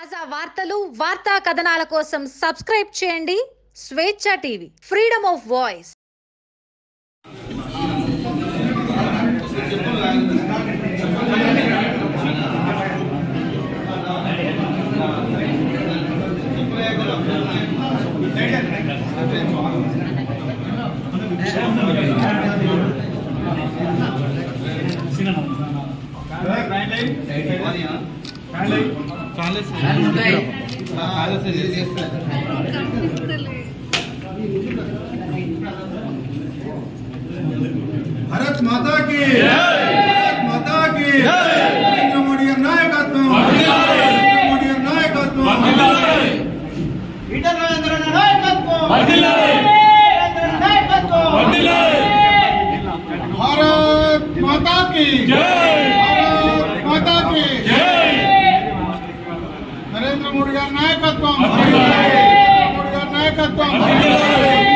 తాజా వార్తలు వార్తా కథనాల కోసం సబ్స్క్రైబ్ చేయండి స్వేచ్ఛ TV freedom of voice. Bharat माता की भारत माता की नरेंद्र मोदी नायकत्व मोदी नायकत्व नरेंद्र नायकत्व भारत माता की भारत माता की नरेंद्र मोदी नायकत्व मोदी नायकत्व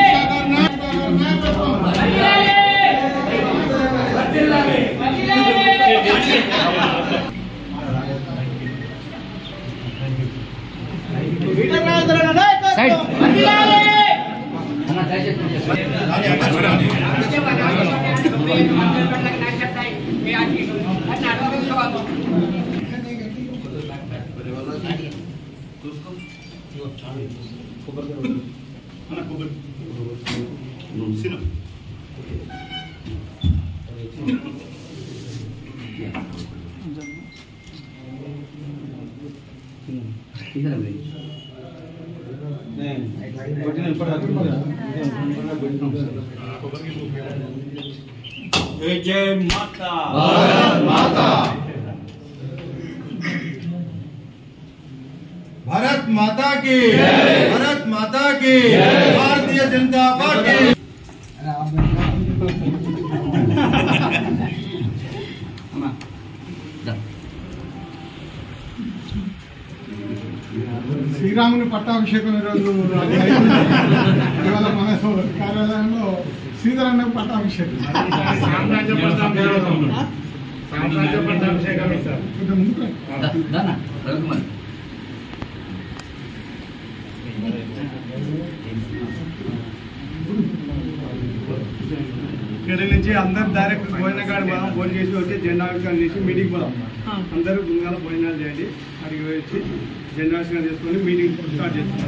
जय जय माता भारत माता भारत माता की भारत माता की भारतीय जनता पार्टी శ్రీరాముని పట్టాభిషేకం ఈరోజు ఇవాళ మన కార్యాలయంలో శ్రీధరన్న పట్టాభిషేకం ఇక్కడ నుంచి అందరు డైరెక్ట్ భోజనం కాడి మనం భోజనం చేసి వచ్చి జెండా ఆవిష్కరణ చేసి మీటింగ్ పోదాం అందరూ గుంగాల భోజనాలు చేయండి అడిగి వచ్చి జెండా ఆవిష్కరణ చేసుకొని మీటింగ్ స్టార్ట్ చేస్తాం।